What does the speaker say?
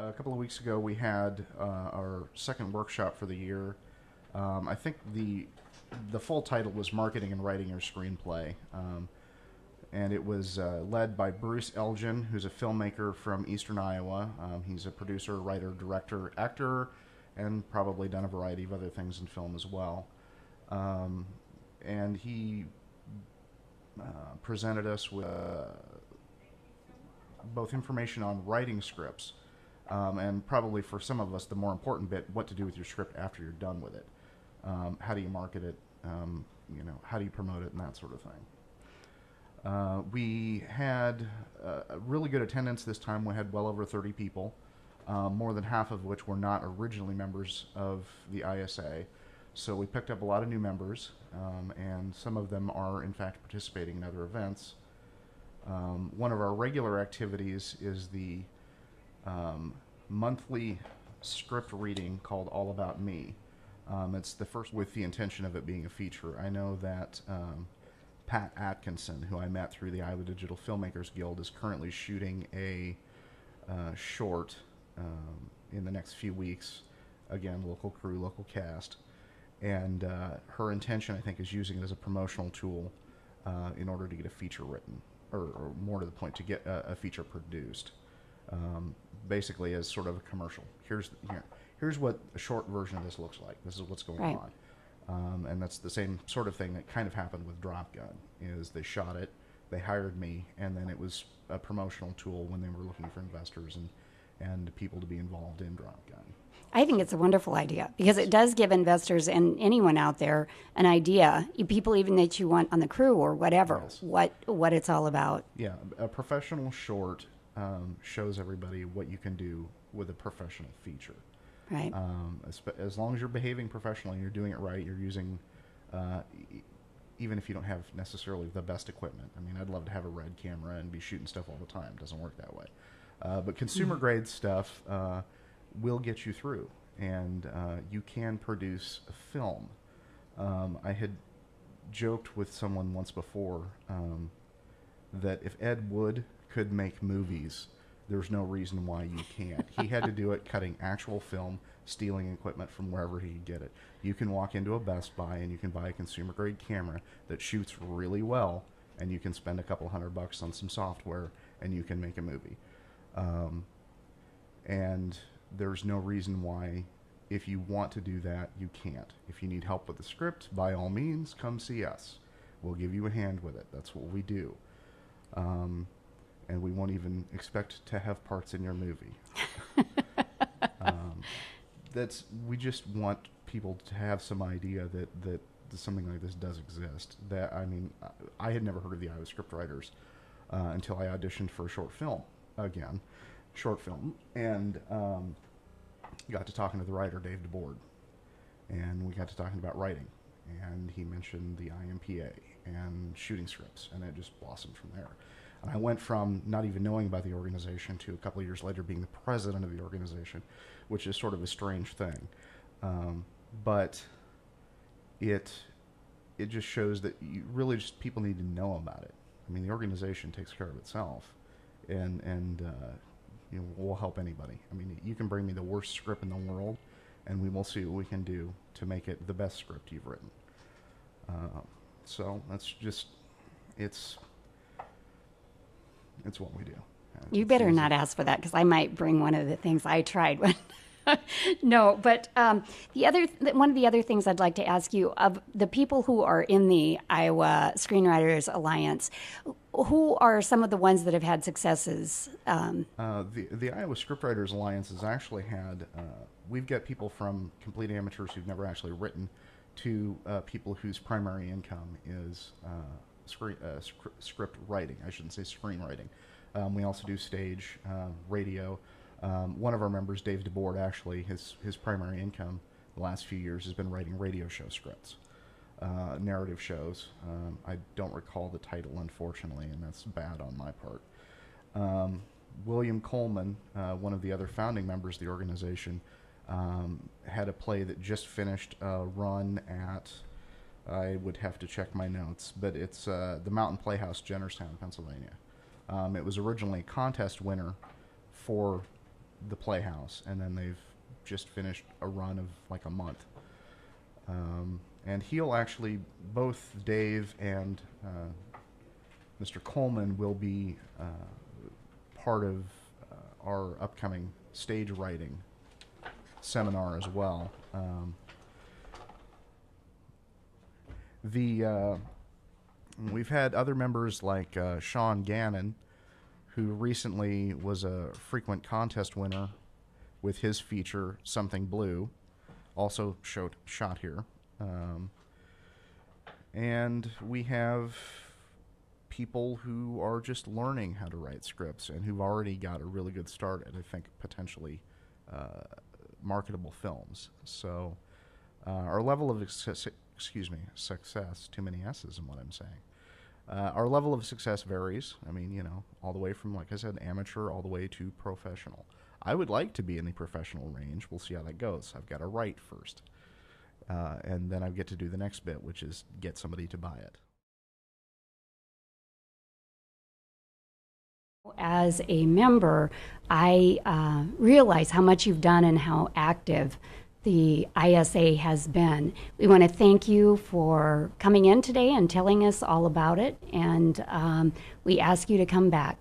a couple of weeks ago, we had our second workshop for the year. I think the full title was Marketing and Writing Your Screenplay. And it was led by Bruce Elgin, who's a filmmaker from Eastern Iowa. He's a producer, writer, director, actor, and probably done a variety of other things in film as well. And he presented us with both information on writing scripts, and probably for some of us the more important bit, what to do with your script after you're done with it. How do you market it? How do you promote it, and that sort of thing. We had a really good attendance this time. We had well over 30 people, more than half of which were not originally members of the ISA. So we picked up a lot of new members, and some of them are in fact participating in other events. One of our regular activities is the monthly script reading called All About Me. It's the first with the intention of it being a feature. I know that Pat Atkinson, who I met through the Iowa Digital Filmmakers Guild, is currently shooting a short in the next few weeks. Again, local crew, local cast. And her intention, I think, is using it as a promotional tool in order to get a feature written, or more to the point, to get a feature produced. Basically as sort of a commercial. Here's what a short version of this looks like. This is what's going on. And that's the same sort of thing that kind of happened with Drop Gun, is they shot it, they hired me, and then it was a promotional tool when they were looking for investors and people to be involved in Drop Gun. I think it's a wonderful idea because it does give investors and anyone out there an idea, people even that you want on the crew or whatever, yes, what it's all about. Yeah, a professional short shows everybody what you can do with a professional feature. Right. As long as you're behaving professionally, you're doing it right, you're using, even if you don't have necessarily the best equipment. I mean, I'd love to have a Red camera and be shooting stuff all the time. It doesn't work that way. But consumer grade stuff will get you through, and you can produce a film. I had joked with someone once before that if Ed Wood could make movies, there's no reason why you can't. He had to do it cutting actual film, stealing equipment from wherever he could get it. You can walk into a Best Buy and you can buy a consumer grade camera that shoots really well, and you can spend a couple $100 on some software and you can make a movie. And there's no reason why, if you want to do that, you can't. If you need help with the script, by all means, come see us. We'll give you a hand with it. That's what we do. And we won't even expect to have parts in your movie. We just want people to have some idea that something like this does exist. That, I mean, I had never heard of the Iowa Scriptwriters until I auditioned for a short film, and got to talking to the writer, Dave DeBoard, and we got to talking about writing, and he mentioned the IMPA and shooting scripts, and it just blossomed from there. And I went from not even knowing about the organization to a couple of years later being the president of the organization, which is sort of a strange thing. But it just shows that you really just people need to know about it. I mean, the organization takes care of itself, and we'll help anybody. I mean, you can bring me the worst script in the world, and we will see what we can do to make it the best script you've written. So that's just it's what we do. You better not ask for that, because I might bring one of the things I tried when. No, but one of the other things I'd like to ask you, of the people who are in the Iowa Screenwriters Alliance, who are some of the ones that have had successes? The Iowa Scriptwriters Alliance has actually had, we've got people from complete amateurs who've never actually written to people whose primary income is script writing. I shouldn't say screenwriting. We also do stage, radio. One of our members, Dave DeBoard, actually, his primary income the last few years has been writing radio show scripts, narrative shows. I don't recall the title, unfortunately, and that's bad on my part. William Coleman, one of the other founding members of the organization, had a play that just finished a run at, I would have to check my notes, but it's the Mountain Playhouse, Jennerstown, Pennsylvania. It was originally a contest winner for the Playhouse, and then they've just finished a run of like a month. And he'll actually, both Dave and Mr. Coleman will be part of our upcoming stage writing seminar as well. We've had other members like Sean Gannon, who recently was a frequent contest winner with his feature Something Blue, also shot here. And we have people who are just learning how to write scripts and who've already got a really good start at, I think, potentially marketable films. So our level of success, too many S's in what I'm saying. Our level of success varies. I mean, you know, all the way from, like I said, amateur all the way to professional. I would like to be in the professional range. We'll see how that goes. I've got to write first. And then I get to do the next bit, which is get somebody to buy it. As a member, I realize how much you've done and how active the ISA has been. We want to thank you for coming in today and telling us all about it, and we ask you to come back.